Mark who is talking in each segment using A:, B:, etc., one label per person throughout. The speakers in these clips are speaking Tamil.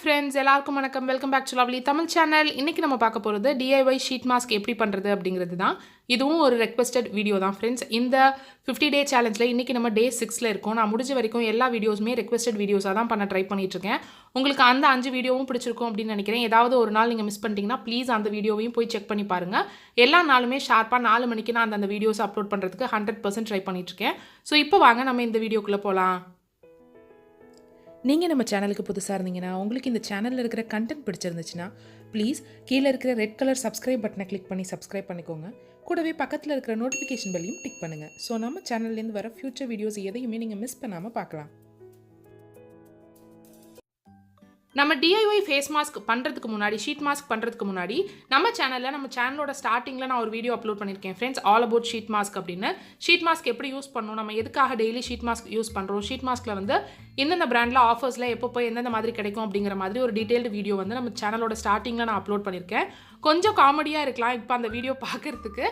A: friends, எல்லாருக்கும் வணக்கம். Welcome back to lovely Tamil channel. இன்னைக்கு நம்ம பார்க்க போகிறது DIY ஷீட் மாஸ்க் எப்படி பண்ணுறது அப்படிங்கிறது தான். இதுவும் ஒரு ரெக்வெஸ்டட் வீடியோ தான் ஃப்ரெண்ட்ஸ். இந்த 50 டே சேலஞ்சில் இன்றைக்கி நம்ம டே 6ல் இருக்கோம். நான் முடிஞ்ச வரைக்கும் எல்லா வீடியோஸுமே ரெக்வெஸ்டட் வீடியோஸாக தான் பண்ண ட்ரை பண்ணிகிட்ருக்கேன். உங்களுக்கு அந்த 5 வீடியோவும் பிடிச்சிருக்கும் அப்படின்னு நினைக்கிறேன். ஏதாவது ஒரு நாள் நீங்கள் மிஸ் பண்ணிட்டீங்கன்னா ப்ளீஸ் அந்த வீடியோவையும் போய் செக் பண்ணி பாருங்கள். எல்லா நாளுமே ஷார்ப்பாக 4 மணிக்கு நான் அந்த வீடியோஸ் அப்லோட் பண்ணுறதுக்கு 100% ட்ரை பண்ணிகிட்ருக்கேன். ஸோ இப்போ வாங்க நம்ம இந்த வீடியோக்குள்ளே போகலாம். நீங்கள் நம்ம சேனலுக்கு புதுசாக இருந்தீங்கன்னா உங்களுக்கு இந்த சேனலில் இருக்கிற கண்டென்ட் பிடிச்சிருந்துச்சுன்னா ப்ளீஸ் கீழே இருக்கிற ரெட் கலர் சப்ஸ்கிரைப் பட்டனை கிளிக் பண்ணி சப்ஸ்கிரைப் பண்ணிக்கோங்க. கூடவே பக்கத்தில் இருக்கிற நோட்டிஃபிகேஷன் பெல்லையும் டிக் பண்ணுங்கள். ஸோ நம்ம சேனல்லேருந்து வர ஃபியூச்சர் வீடியோஸ் எதையுமே நீங்கள் மிஸ் பண்ணாமல் பார்க்கலாம். நம்ம DIY ஃபேஸ் மாஸ்க் பண்ணுறதுக்கு முன்னாடி ஷீட் மாஸ்க் பண்ணுறதுக்கு முன்னாடி நம்ம சேனலோட ஸ்டார்டிங்கில் நான் ஒரு வீடியோ அப்லோட் பண்ணியிருக்கேன் friends, all about sheet mask அப்படின்னு. ஷீட் மாஸ்க் எப்படி யூஸ் பண்ணணும், நம்ம எதுக்காக டெய்லி ஷீட் மாஸ்க் யூஸ் பண்ணுறோம், ஷீட் மாஸ்கில் வந்து எந்தெந்த பிராண்டில் ஆஃபர்ஸில் எப்போ எந்தெந்த மாதிரி கிடைக்கும் அப்படிங்கிற மாதிரி ஒரு டீட்டெயில்டு வீடியோ வந்து நம்ம சேனலோட ஸ்டார்டிங்கில் நான் அப்லோட் பண்ணியிருக்கேன். கொஞ்சம் காமெடியாக இருக்கலாம் இப்போ அந்த வீடியோ பார்க்குறதுக்கு,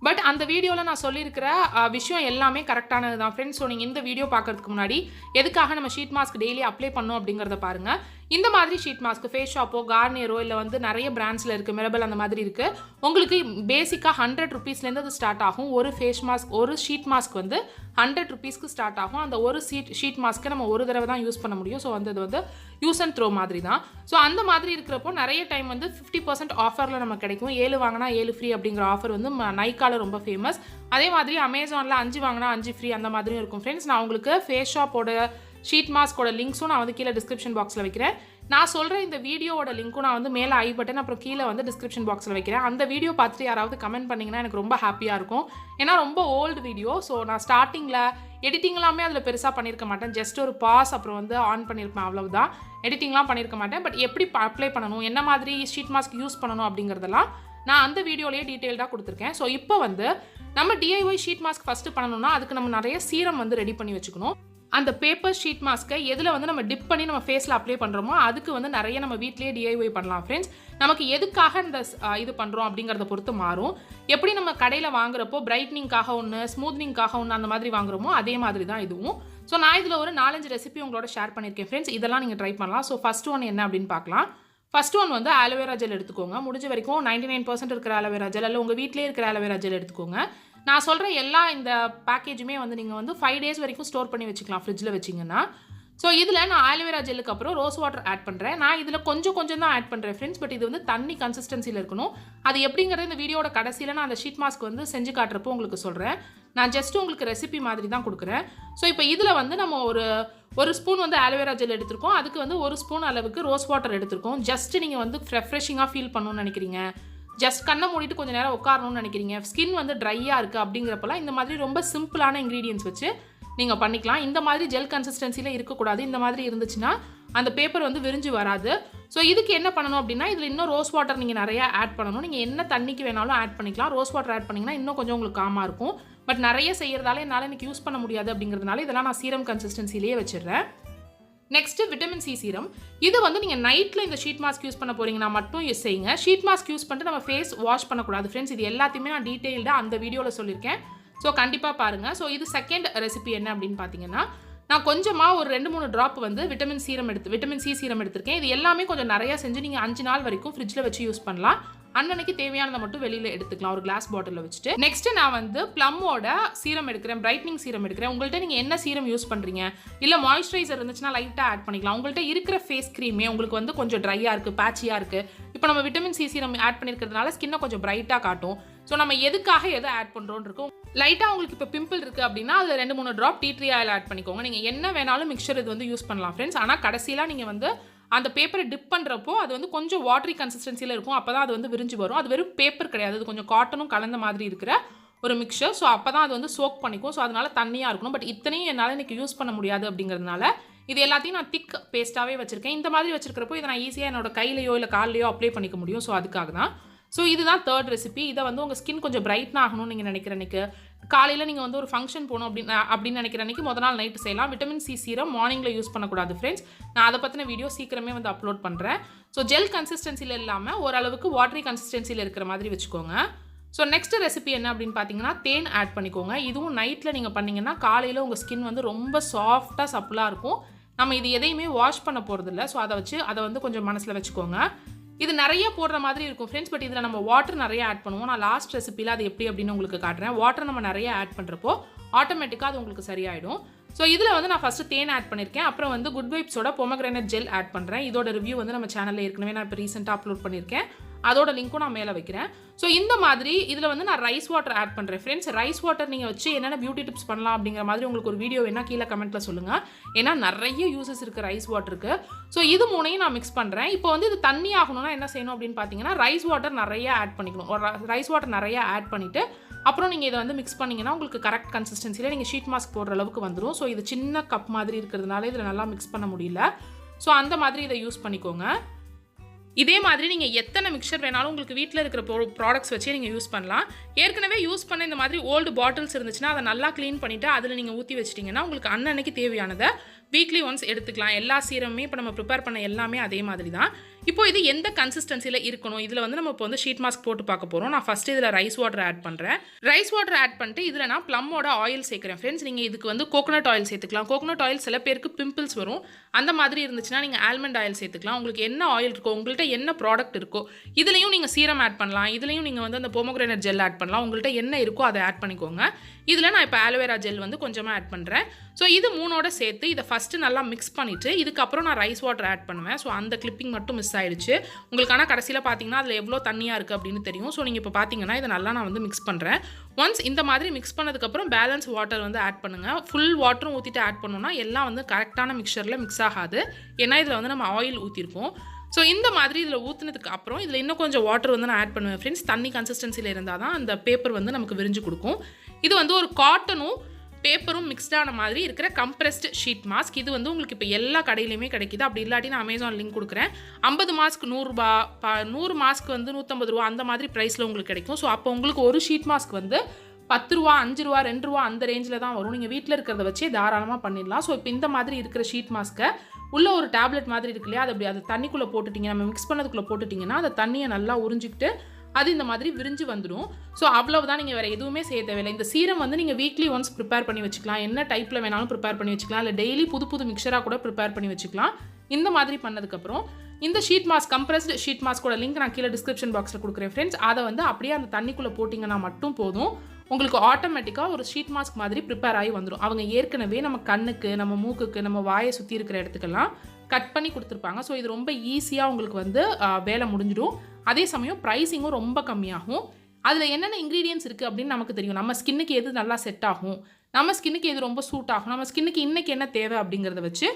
A: பட் அந்த வீடியோவில் நான் சொல்லியிருக்கிற விஷயம் எல்லாமே கரெக்டானது தான் ஃப்ரெண்ட்ஸ். ஸோ நீங்கள் இந்த வீடியோ பார்க்குறதுக்கு முன்னாடி எதுக்காக நம்ம ஷீட் மாஸ்க் டெய்லி அப்ளை பண்ணோம் அப்படிங்கிறத பாருங்கள். இந்த மாதிரி ஷீட் மாஸ்க் ஃபேஸ் ஷாப்போ கார்னியரோ இல்லை வந்து நிறைய பிராண்ட்ஸில் இருக்குது, மிரபல் அந்த மாதிரி இருக்குது. உங்களுக்கு பேசிக்காக 100 ருபீஸ்லேருந்து அது ஸ்டார்ட் ஆகும். ஒரு ஃபேஸ் மாஸ்க், ஒரு ஷீட் மாஸ்க் வந்து 100 ருபீஸ்க்கு ஸ்டார்ட் ஆகும். அந்த ஒரு ஷீட் மாஸ்க்கை நம்ம ஒரு தடவை தான் யூஸ் பண்ண முடியும். ஸோ வந்து அது வந்து யூஸ் அண்ட் த்ரோ மாதிரி தான். ஸோ அந்த மாதிரி இருக்கிறப்போ நிறைய டைம் வந்து 50% ஆஃபரில் நமக்கு கிடைக்கும். 7 வாங்கினா 7 ஃப்ரீ அப்படிங்கிற ஆஃபர் வந்து நைக்கால ரொம்ப ஃபேமஸ். அதே மாதிரி அமேசானில் 5 வாங்கினா 5 ஃப்ரீ அந்த மாதிரியும் இருக்கும் ஃப்ரெண்ட்ஸ். நான் உங்களுக்கு ஃபேஸ் ஷாப்போட ஷீட் மாஸ்கோட லிங்க்ஸும் நான் வந்து கீழே டிஸ்கிரிப்ஷன் பாக்ஸில் வைக்கிறேன். நான் சொல்கிற இந்த வீடியோவோட லிங்க்கும் நான் வந்து மேலே ஐ பட்டன் அப்புறம் கீழே வந்து டிஸ்கிரிப்ஷன் பாக்ஸில் வைக்கிறேன். அந்த வீடியோ பார்த்துட்டு யாராவது கமெண்ட் பண்ணிங்கன்னா எனக்கு ரொம்ப ஹாப்பியாக இருக்கும். ஏன்னா ரொம்ப ஓல்டு வீடியோ. ஸோ நான் ஸ்டார்டிங்கில் எடிட்டிங்லாமே அதில் பெருசாக பண்ணியிருக்க மாட்டேன். ஜஸ்ட் ஒரு பாஸ் அப்புறம் வந்து ஆன் பண்ணியிருப்பேன், அவ்வளவுதான். எடிட்டிங்லாம் பண்ணியிருக்க மாட்டேன். பட் எப்படி அப்ளை பண்ணணும், என்ன மாதிரி ஷீட் மாஸ்க் யூஸ் பண்ணணும் அப்படிங்கிறதெல்லாம் நான் அந்த வீடியோலேயே டீட்டெயில்டாக கொடுத்துருக்கேன். ஸோ இப்போ வந்து நம்ம DIY ஷீட் மாஸ்க் ஃபஸ்ட்டு பண்ணணும்னா அதுக்கு நம்ம நிறைய சீரம் வந்து ரெடி பண்ணி வச்சுக்கணும். அந்த பேப்பர் ஷீட் மாஸ்க்கை எதில் வந்து நம்ம டிப் பண்ணி நம்ம ஃபேஸில் அப்ளை பண்ணுறோமோ அதுக்கு வந்து நிறைய நம்ம வீட்லேயே DIY பண்ணலாம் ஃப்ரெண்ட்ஸ். நமக்கு எதுக்காக இந்த இது பண்ணுறோம் அப்படிங்கிறத பொறுத்து மாறும். எப்படி நம்ம கடையில் வாங்குறப்போ பிரைட்னிங்காக ஒன்று, ஸ்மூத்னிங்காக ஒன்று அந்த மாதிரி வாங்குறோமோ அதே மாதிரி தான் இதுவும். ஸோ நான் இதில் ஒரு 4-5 ரெசிபி உங்களோட ஷேர் பண்ணியிருக்கேன் ஃப்ரெண்ட்ஸ். இதெல்லாம் நீங்கள் ட்ரை பண்ணலாம். ஸோ ஃபஸ்ட் ஒன் என்ன அப்படின்னு பார்க்கலாம். ஃபஸ்ட் ஒன் வந்து ஆலோவேரா ஜெல் எடுத்துக்கோங்க. முடிஞ்ச வரைக்கும் 99% இருக்கிற ஆலோவேரா ஜெல் இல்லை உங்கள் வீட்டிலே இருக்கிற ஆலோவேரா ஜெல் எடுத்துக்கோங்க. நான் சொல்கிற எல்லா இந்த பேக்கேஜுமே வந்து நீங்கள் வந்து 5 டேஸ் வரைக்கும் ஸ்டோர் பண்ணி வச்சுக்கலாம் ஃப்ரிட்ஜில் வச்சிங்கன்னா. ஸோ இதில் நான் ஆலோவேரா ஜெல்லுக்கு அப்புறம் ரோஸ் வாட்டர் ஆட் பண்ணுறேன். நான் இதில் கொஞ்சம் தான் ஆட் பண்ணுறேன் ஃப்ரெண்ட்ஸ். பட் இது வந்து தண்ணி கன்சிஸ்டன்சியில் இருக்கணும். அது எப்படிங்கிறது இந்த வீடியோட கடைசியில் நான் அந்த ஷீட் மாஸ்க் வந்து செஞ்சு காட்டுறப்போ உங்களுக்கு சொல்கிறேன். நான் ஜஸ்ட் உங்களுக்கு ரெசிபி மாதிரி தான் கொடுக்குறேன். ஸோ இப்போ இதில் வந்து நம்ம ஒரு ஸ்பூன் வந்து ஆலோவேரா ஜெல் எடுத்திருக்கோம். அதுக்கு வந்து 1 ஸ்பூன் அளவுக்கு ரோஸ் வாட்டர் எடுத்திருக்கோம். ஜஸ்ட் நீங்கள் வந்து ரெஃப்ரெஷிங்காக ஃபீல் பண்ணணும்னு நினைக்கிறீங்க, ஜஸ்ட் கண்ணை மூடிட்டு கொஞ்சம் நேரம் உட்காரணும்னு நினைக்கிறீங்க, ஸ்கின் வந்து ட்ரையாக இருக்குது அப்படிங்கிறப்பெல்லாம் இந்த மாதிரி ரொம்ப சிம்பிளான இன்க்ரீடியன்ஸ் வச்சு நீங்கள் பண்ணிக்கலாம். இந்த மாதிரி ஜெல் கன்சிஸ்டன்சியில் இருக்கக்கூடாது. இந்த மாதிரி இருந்துச்சுன்னா அந்த பேப்பர் வந்து விரிஞ்சு வராது. ஸோ இதுக்கு என்ன பண்ணணும் அப்படின்னா இதில் இன்னும் ரோஸ் வாட்டர் நீங்கள் நிறையா ஆட் பண்ணணும். நீங்கள் என்ன தண்ணிக்கு வேணாலும் ஆட் பண்ணிக்கலாம். ரோஸ் வாட்டர் ஆட் பண்ணிங்கன்னா இன்னும் கொஞ்சம் உங்களுக்கு காமாக இருக்கும். பட் நிறைய செய்கிறதால என்னால் எனக்கு யூஸ் பண்ண முடியாது அப்படிங்கிறதுனால இதெல்லாம் நான் சீரம் கன்சிஸ்டன்சிலேயே வச்சிடுறேன். Next vitamin C serum. இது வந்து நீங்கள் நைட்டில் இந்த ஷீட் மாஸ்க் யூஸ் பண்ண போகிறீங்கன்னா மட்டும் யூஸ் செய்யுங்க. ஷீட் மாஸ்க் யூஸ் பண்ணிட்டு நம்ம ஃபேஸ் வாஷ் பண்ணக்கூடாது ஃப்ரெண்ட்ஸ். இது எல்லாத்தையுமே நான் டீட்டெயில்டாக அந்த வீடியோவில் சொல்லியிருக்கேன். ஸோ கண்டிப்பாக பாருங்கள். ஸோ இது செகண்ட் ரெசிபி என்ன அப்படின்னு பார்த்தீங்கன்னா நான் கொஞ்சமாக ஒரு 2-3 ட்ராப் வந்து விட்டமின் சி சீரம் எடுத்திருக்கேன். இது எல்லாமே கொஞ்சம் நிறையா செஞ்சு நீங்கள் 5 நாள் வரைக்கும் ஃப்ரிட்ஜில் வச்சு யூஸ் பண்ணலாம். அன்னன்னைக்கு தேவையானதை மட்டும் வெளியில் எடுத்துக்கலாம் ஒரு கிளாஸ் பாட்டிலில் வச்சுட்டு. நெக்ஸ்ட் நான் வந்து ப்ளம்மோட சீரம் எடுக்கிறேன், பிரைட்னிங் சீரம் எடுக்கிறேன். உங்கள்கிட்ட நீங்கள் என்ன சீரம் யூஸ் பண்ணுறீங்க, இல்லை மாய்ஸ்சரைசர் இருந்துச்சுன்னா லைட்டாக ஆட் பண்ணிக்கலாம். உங்கள்கிட்ட இருக்கிற ஃபேஸ் க்ரீமே உங்களுக்கு வந்து கொஞ்சம் ட்ரையாக இருக்குது, பேச்சியாக இருக்குது. இப்போ நம்ம விட்டமின் சி சீரம் ஆட் பண்ணியிருக்கிறதுனால ஸ்கின்னை கொஞ்சம் பிரைட்டாக காட்டும். ஸோ நம்ம எதுக்காக எதை ஆட் பண்ணுறோன்னு இருக்கும். லைட்டாக உங்களுக்கு இப்போ பிம்பிள் இருக்குது அப்படின்னா அதில் 2-3 drop tea tree oil add பண்ணிக்கோங்க. நீங்கள் என்ன வேணாலும் மிக்சர் இது வந்து யூஸ் பண்ணலாம் ஃப்ரெண்ட்ஸ். ஆனால் கடைசியில் நீங்கள் வந்து அந்த பேப்பரை டிப் பண்ணுறப்போ அது வந்து கொஞ்சம் வாட்டரி கன்சிஸ்டன்சியில் இருக்கும். அப்போ தான் அது வந்து விரிஞ்சு வரும். அது வெறும் பேப்பர் கிடையாது, அது கொஞ்சம் காட்டனும் கலந்த மாதிரி இருக்கிற ஒரு மிக்சர். ஸோ அப்போ தான் அது வந்து சோக் பண்ணிக்கும். ஸோ அதனால தண்ணியாக இருக்கணும். பட் இத்தனையும் என்னால் எனக்கு யூஸ் பண்ண முடியாது அப்படிங்கிறதுனால இது எல்லாத்தையும் நான் திக் பேஸ்ட்டாகவே வச்சுருக்கேன். இந்த மாதிரி வச்சுருக்கிறப்போ இதை நான் ஈஸியாக என்னோட கையிலையோ இல்லை கால்லையோ அப்ளை பண்ணிக்க முடியும். ஸோ அதுக்காக தான். ஸோ இதுதான் தேர்ட் ரெசிபி. இதை வந்து உங்கள் ஸ்கின் கொஞ்சம் பிரைட்னா ஆகணும்னு நீங்கள் நினைக்கிற அன்றைக்கி, காலையில் நீங்கள் வந்து ஒரு ஃபங்க்ஷன் போகணும் அப்படின்னு நினைக்கிற அன்றைக்கி முதல் நாள் நைட்டு செய்யலாம். விட்டமின் சி சீரம் மார்னிங்கில் யூஸ் பண்ணக்கூடாது ஃப்ரெண்ட்ஸ். நான் அதை பற்றின வீடியோ சீக்கிரமே வந்து அப்லோட் பண்ணுறேன். ஸோ ஜெல் கன்சிஸ்டன்சியில் இல்லாமல் ஓரளவுக்கு வாட்டரி கன்சிஸ்டன்சியில் இருக்கிற மாதிரி வச்சுக்கோங்க. ஸோ நெக்ஸ்ட் ரெசிபி என்ன அப்படின்னு பார்த்தீங்கன்னா தேன் ஆட் பண்ணிக்கோங்க. இதுவும் நைட்டில் நீங்கள் பண்ணிங்கன்னா காலையில் உங்கள் ஸ்கின் வந்து ரொம்ப சாஃப்டாக சப்பிளாக இருக்கும். நம்ம இது எதையுமே வாஷ் பண்ண போகிறதில்ல. ஸோ அதை வந்து கொஞ்சம் மனசில் வச்சுக்கோங்க. இது நிறைய போடுற மாதிரி இருக்கும் ஃப்ரெண்ட்ஸ். பட் இதில் நம்ம வாட்டர் நிறைய ஆட் பண்ணுவோம். நான் லாஸ்ட் ரெசிபியில் அது எப்படி அப்படின்னு உங்களுக்கு காட்டுறேன். வாட்டர் நம்ம நிறைய ஆட் பண்ணுறப்போ ஆட்டோமேட்டிக்காக அது உங்களுக்கு சரியாயிடும். ஸோ இதில் வந்து நான் ஃபஸ்ட்டு தேன் ஆட் பண்ணியிருக்கேன். அப்புறம் வந்து குட் வைப்ஸோட பொமக்ரானேட் ஜெல் ஆட் பண்ணுறேன். இதோட ரிவ்யூ வந்து நம்ம சேனலில் ஏற்கனவே நான் இப்போ ரீசெண்டாக அப்லோட் பண்ணியிருக்கேன். அதோட லிங்க்கும் நான் மேலே வைக்கிறேன். ஸோ இந்த மாதிரி இதில் வந்து நான் ரைஸ் வாட்டர் ஆட் பண்ணுறேன் ஃப்ரெண்ட்ஸ். ரைஸ் வாட்டர் நீங்கள் வச்சு என்னென்ன பியூட்டி டிப்ஸ் பண்ணலாம் அப்படிங்கிற மாதிரி உங்களுக்கு ஒரு வீடியோ வேணால் கீழே கமெண்ட்டில் சொல்லுங்கள். ஏன்னா நிறைய யூசஸ் இருக்குது ரைஸ் வாட்டருக்கு. ஸோ இது மூணையும் நான் மிக்ஸ் பண்ணுறேன். இப்போ வந்து இது தண்ணி ஆகணும்னா என்ன செய்யணும் அப்படின்னு பார்த்தீங்கன்னா ரைஸ் வாட்டர் நிறைய ஆட் பண்ணிக்கணும். ஒரு ரைஸ் வாட்டர் நிறைய ஆட் பண்ணிவிட்டு அப்புறம் நீங்கள் இதை வந்து மிக்ஸ் பண்ணிங்கன்னா உங்களுக்கு கரெக்ட் கன்சிஸ்டன்சியில் நீங்கள் ஷீட் மாஸ்க் போடுற அளவுக்கு வந்துடும். ஸோ இது சின்ன கப் மாதிரி இருக்கிறதுனால இதில் நல்லா மிக்ஸ் பண்ண முடியல. ஸோ அந்த மாதிரி இதை யூஸ் பண்ணிக்கோங்க. இதே மாதிரி நீங்கள் எத்தனை மிக்சர் வேணாலும் உங்களுக்கு வீட்டில் இருக்கிற ப்ராடக்ட்ஸ் வச்சே நீங்கள் யூஸ் பண்ணலாம். ஏற்கனவே யூஸ் பண்ண இந்த மாதிரி ஓல்டு பாட்டில்ஸ் இருந்துச்சுன்னா அதை நல்லா க்ளீன் பண்ணிவிட்டு அதில் நீங்கள் ஊற்றி வச்சிட்டிங்கன்னா உங்களுக்கு அன்னன்னைக்கு தேவையானதை வீக்லி ஒன்ஸ் எடுத்துக்கலாம். எல்லா சீரமுமே இப்போ நம்ம ப்ரிப்பேர் பண்ண எல்லாமே அதே மாதிரி தான். இப்போ இது எந்த கன்சிஸ்டன்சியில் இருக்கணும், இதில் வந்து நம்ம இப்போ வந்து ஷீட் மாஸ்க் போட்டு பார்க்க போகிறோம். நான் ஃபஸ்ட்டு இதில் ரைஸ் வாட்டர் ஆட் பண்ணுறேன். ரைஸ் வாட்டர் ஆட் பண்ணிட்டு இதில் நான் ப்ளம்மோட ஆயில் சேர்க்குறேன் ஃப்ரெண்ட்ஸ். நீங்கள் இதுக்கு வந்து கோகோனட் ஆயில் சேர்த்துக்கலாம். கோகோனட் ஆயில் சில பேருக்கு பிம்பிள்ஸ் வரும், அந்த மாதிரி இருந்துச்சுன்னா நீங்கள் ஆல்மண்ட் ஆயில் சேர்த்துக்கலாம். உங்களுக்கு என்ன ஆயில் இருக்கோ, உங்கள்கிட்ட என்ன ப்ராடக்ட் இருக்கோ, இதுலேயும் நீங்கள் சீரம் ஆட் பண்ணலாம். இதுலேயும் நீங்கள் வந்து அந்த பொமக்ரானேட் ஜெல் ஆட் பண்ணலாம். உங்கள்கிட்ட என்ன இருக்கோ அதை ஆட் பண்ணிக்கோங்க. இதில் நான் இப்போ ஆலோவேரா ஜெல் வந்து கொஞ்சமாக ஆட் பண்ணுறேன். ஸோ இது மூணோட சேர்த்து இதை ஃபஸ்ட்டு நல்லா மிக்ஸ் பண்ணிவிட்டு இதுக்கப்புறம் நான் ரைஸ் வாட்டர் ஆட் பண்ணுவேன். ஸோ அந்த கிளிப்பிங் மட்டும் மிஸ் ஆயிடுச்சு உங்களுக்கு. ஆனால் கடைசியில் பார்த்தீங்கன்னா அதில் எவ்வளோ தண்ணியாக இருக்குது அப்படின்னு தெரியும். ஸோ நீங்கள் இப்போ பார்த்தீங்கன்னா இதை நல்லா நான் வந்து மிக்ஸ் பண்ணுறேன். ஒன்ஸ் இந்த மாதிரி மிக்ஸ் பண்ணதுக்கப்புறம் பேலன்ஸ் வாட்டர் வந்து ஆட் பண்ணுங்கள். ஃபுல் வாட்டரும் ஊற்றிட்டு ஆட் பண்ணோன்னா எல்லாம் வந்து கரெக்டான மிக்சரில் மிக்ஸ் ஆகாது. ஏன்னா இதில் வந்து நம்ம ஆயில் ஊற்றிருப்போம். ஸோ இந்த மாதிரி இதில் ஊற்றினதுக்கு அப்புறம் இதில் இன்னும் கொஞ்சம் வாட்டர் வந்து நான் ஆட் பண்ணுவேன் ஃப்ரெண்ட்ஸ். தண்ணி கன்சிஸ்டன்சியில் இருந்தால் தான் அந்த பேப்பர் வந்து நமக்கு விரிஞ்சு கொடுக்கும். இது வந்து ஒரு காட்டனும் பேப்பரும் மிக்ஸ்டான மாதிரி இருக்கிற கம்ப்ரெஸ்டு ஷீட் மாஸ்க். இது வந்து உங்களுக்கு இப்போ எல்லா கடையிலையுமே கிடைக்கிது. அப்படி இல்லாட்டி நான் அமேசான் லிங்க் கொடுக்குறேன். 50 மாஸ்க் 100 ரூபா, 100 மாஸ்க் வந்து 150 ரூபா அந்த மாதிரி ப்ரைஸில் உங்களுக்கு கிடைக்கும். ஸோ அப்போ உங்களுக்கு ஒரு ஷீட் மாஸ்க் வந்து 10 ரூபா, 5 ரூபா, 2 ரூபா அந்த ரேஞ்சில் தான் வரும். நீங்கள் வீட்டில் இருக்கிறத வச்சே தாராளமாக பண்ணிடலாம். ஸோ இப்போ இந்த மாதிரி இருக்கிற ஷீட் மாஸ்க்கை உள்ள ஒரு டேப்லெட் மாதிரி இருக்கு இல்லையா, அது தண்ணிக்குள்ளே போட்டுட்டிங்க, நம்ம மிக்ஸ் பண்ணதுக்குள்ளே போட்டுட்டிங்கன்னா அந்த தண்ணியை நல்லா உறிஞ்சிக்கிட்டு அது இந்த மாதிரி விரிஞ்சு வந்துடும். ஸோ அவ்வளவுதான், நீங்கள் வேறு எதுவுமே செய்ய தேவையில்லை. இந்த சீரம் வந்து நீங்கள் வீக்லி ஒன்ஸ் ப்ரிப்பேர் பண்ணி வச்சுக்கலாம். என்ன டைப்பில் வேணாலும் ப்ரிப்பேர் பண்ணி வச்சுக்கலாம். இல்லை டெய்லி புது புது மிக்சராக கூட ப்ரிப்பேர் பண்ணி வச்சுக்கலாம். இந்த மாதிரி பண்ணதுக்கப்புறம் இந்த ஷீட் மாஸ்க், கம்ப்ரெஸ்டு ஷீட் மாஸ்கோட லிங்க் நான் கீழே டிஸ்கிரிப்ஷன் பாக்ஸில் கொடுக்குறேன் ஃப்ரெண்ட்ஸ். அதை வந்து அப்படியே அந்த தண்ணிக்குள்ளே போட்டிங்கன்னா மட்டும் போதும். உங்களுக்கு ஆட்டோமேட்டிக்காக ஒரு ஷீட் மாஸ்க் மாதிரி ப்ரிப்பேர் ஆகி வந்துடும். அவங்க ஏற்கனவே நம்ம கண்ணுக்கு, நம்ம மூக்குக்கு, நம்ம வாயை சுற்றி இருக்கிற இடத்துக்கெல்லாம் கட் பண்ணி கொடுத்துருப்பாங்க. ஸோ இது ரொம்ப ஈஸியாக உங்களுக்கு வந்து வேலை முடிஞ்சிடும். அதே சமயம் ப்ரைஸிங்கும் ரொம்ப கம்மியாகும். அதில் என்னென்ன இன்க்ரீடியன்ஸ் இருக்குது அப்படின்னு நமக்கு தெரியும். நம்ம ஸ்கின்னுக்கு எது நல்லா செட் ஆகும், நம்ம ஸ்கின்னுக்கு எது ரொம்ப சூட் ஆகும், நம்ம ஸ்கின்னுக்கு இன்றைக்கி என்ன தேவை அப்படிங்கிறத வச்சு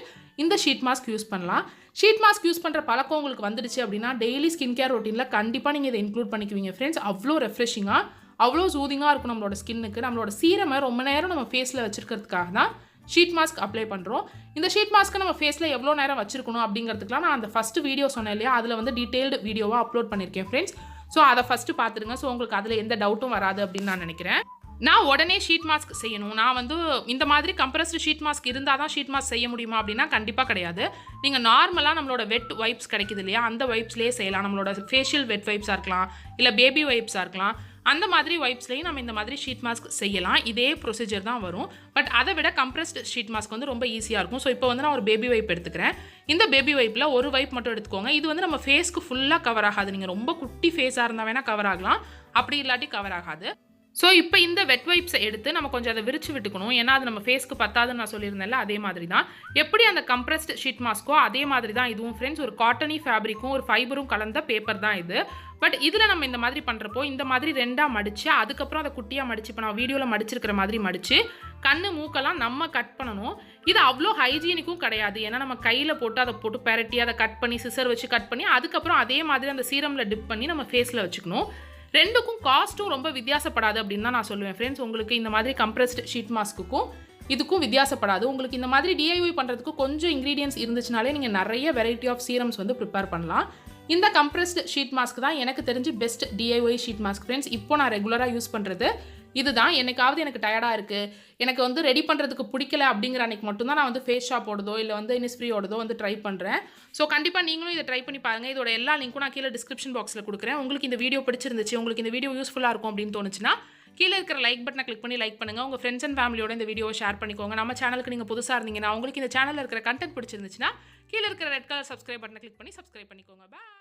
A: இந்த ஷீட் மாஸ்க் யூஸ் பண்ணலாம். ஷீட் மாஸ்க் யூஸ் பண்ணுற பழக்கம் உங்களுக்கு வந்துடுச்சு அப்படின்னா டெய்லி ஸ்கின் கேர் ரொட்டீனில் கண்டிப்பாக நீங்கள் இதை இன்க்ளூட் பண்ணிக்குவீங்க ஃப்ரெண்ட்ஸ். அவ்வளோ ரெஃப்ரெஷிங்காக, அவ்வளோ சூதிங்காக இருக்கும் நம்மளோட ஸ்கின்னுக்கு. நம்மளோட சீரமை ரொம்ப நேரம் நம்ம ஃபேஸில் வச்சுருக்கிறதுக்காக தான் ஷீட் மாஸ்க் அப்ளை பண்ணுறோம். இந்த ஷீட் மாஸ்க்கை நம்ம ஃபேஸில் எவ்வளோ நேரம் வச்சிருக்கணும் அப்படிங்கிறதுக்குலாம் நான் அந்த ஃபஸ்ட்டு வீடியோ சொன்னேன் இல்லையா, அதில் வந்து டீட்டெயில்டு வீடியோவாக அப்லோட் பண்ணியிருக்கேன் ஃப்ரெண்ட்ஸ். ஸோ அதை ஃபஸ்ட்டு பார்த்துருங்க. ஸோ உங்களுக்கு அதில் எந்த டவுட்டும் வராது அப்படின்னு நான் நினைக்கிறேன். நான் உடனே ஷீட் மாஸ்க் செய்யணும், நான் வந்து இந்த மாதிரி கம்ப்ரஸ்டு ஷீட் மாஸ்க் இருந்தால் தான் ஷீட் மாஸ்க் செய்ய முடியுமா அப்படின்னா கண்டிப்பாக கிடையாது. நீங்கள் நார்மலாக நம்மளோட வெட் வைப்ஸ் கிடைக்குது இல்லையா, அந்த வைப்ஸ்லேயே செய்யலாம். நம்மளோட ஃபேஷியல் வெட் வைப்ஸாக இருக்கலாம், இல்லை பேபி வைப்ஸாக இருக்கலாம். அந்த மாதிரி வைப்ஸ்லேயும் நம்ம இந்த மாதிரி ஷீட் மாஸ்க் செய்யலாம். இதே ப்ரொசீஜர் தான் வரும். பட் அதை விட கம்ப்ரஸ்டு ஷீட் மாஸ்க் வந்து ரொம்ப ஈஸியாக இருக்கும். ஸோ இப்போ வந்து நான் ஒரு பேபி வைப் எடுத்துக்கிறேன். இந்த பேபி வைப்பில் ஒரு வைப் மட்டும் எடுத்துக்கோங்க. இது வந்து நம்ம ஃபேஸ்க்கு ஃபுல்லாக கவர் ஆகாது. நீங்கள் ரொம்ப குட்டி ஃபேஸாக இருந்தால் வேணால் கவர் ஆகலாம், அப்படி இல்லாட்டி கவர் ஆகாது. ஸோ இப்போ இந்த வெட் வைப்ஸை எடுத்து நம்ம கொஞ்சம் அதை விரிச்சு விட்டுக்கணும். ஏன்னா அது நம்ம ஃபேஸ்க்கு பத்தாதுன்னு நான் சொல்லியிருந்தேன்ல, அதே மாதிரி தான். எப்படி அந்த கம்ப்ரஸ்ட் ஷீட் மாஸ்க்கோ அதே மாதிரி தான் இதுவும் ஃப்ரெண்ட்ஸ். ஒரு காட்டனி ஃபேப்ரிக்கும் ஒரு ஃபைபரும் கலந்த பேப்பர் தான் இது. பட் இதில் நம்ம இந்த மாதிரி பண்ணுறப்போ இந்த மாதிரி ரெண்டாக மடித்து அதுக்கப்புறம் அதை குட்டியாக மடித்து, இப்போ நான் வீடியோவில் மடிச்சிருக்கிற மாதிரி மடித்து கண்ணு மூக்கெல்லாம் நம்ம கட் பண்ணணும். இது அவ்வளோ ஹைஜீனிக்கும் கிடையாது. ஏன்னா நம்ம கையில் போட்டு அதை போட்டு பெரட்டி அதை கட் பண்ணி சிசர் வச்சு கட் பண்ணி அதுக்கப்புறம் அதே மாதிரி அந்த சீரமில் டிப் பண்ணி நம்ம ஃபேஸில் வச்சுக்கணும். ரெண்டுக்கும் காஸ்ட்டும் ரொம்ப வித்தியாசப்படாது அப்படின்னு தான் நான் சொல்லுவேன் ஃப்ரெண்ட்ஸ். உங்களுக்கு இந்த மாதிரி கம்ப்ரஸ்ட் ஷீட் மாஸ்க்குக்கும் இதுக்கும் வித்தியாசப்படாது. உங்களுக்கு இந்த மாதிரி DIY பண்ணுறதுக்கு கொஞ்சம் இன்க்ரீடியன்ஸ் இருந்துச்சுனாலே நீங்கள் நிறைய வெரைட்டி ஆஃப் சீரம்ஸ் வந்து ப்ரிப்பேர் பண்ணலாம். இந்த கம்ப்ரஸ்ட் ஷீட் மாஸ்க் தான் எனக்கு தெரிஞ்சு best DIY sheet mask friends. இப்போ நான் ரெகுலராக யூஸ் பண்ணுறது இதுதான். என்னைக்காவது எனக்கு டயர்டாக இருக்குது, எனக்கு வந்து ரெடி பண்ணுறதுக்கு பிடிக்கல அப்படிங்கிற அன்றைக்கி மட்டும்தான் நான் வந்து ஃபேஸ் ஷாப்போடதோ இல்லை வந்து இனிஸ்ஃப்ரீயோடதோ வந்து ட்ரை பண்ணுறேன். ஸோ கண்டிப்பாக நீங்களும் இதை ட்ரை பண்ணி பாருங்கள். இதோட எல்லா லிங்க்கும் நான் கீழே டிஸ்கிரிப்ஷன் பாக்ஸில் கொடுக்குறேன். உங்களுக்கு இந்த வீடியோ பிடிச்சிருந்துச்சு, உங்களுக்கு இந்த வீடியோ யூஸ்ஃபுல்லாக இருக்கும் அப்படின்னு தோணுச்சுன்னா கீழ இருக்கிற லைக் பட்டனை கிளிக் பண்ணி லைக் பண்ணுங்க. உங்க ஃப்ரெண்ட்ஸ் அண்ட் ஃபேமிலியோட இந்த வீடியோவை ஷேர் பண்ணிக்கோங்க. நம்ம சேனலுக்கு நீங்க புதுசா இருந்தீங்கன்னா, உங்களுக்கு இந்த சேனல்ல இருக்கிற கன்டென்ட் பிடிச்சிருந்துச்சுன்னா, கீழ இருக்கிற ரெட் கலர் சப்ஸ்கிரைப் பட்டனை கிளிக் பண்ணி சப்ஸ்கிரைப் பண்ணிக்கோங்க. பாய்.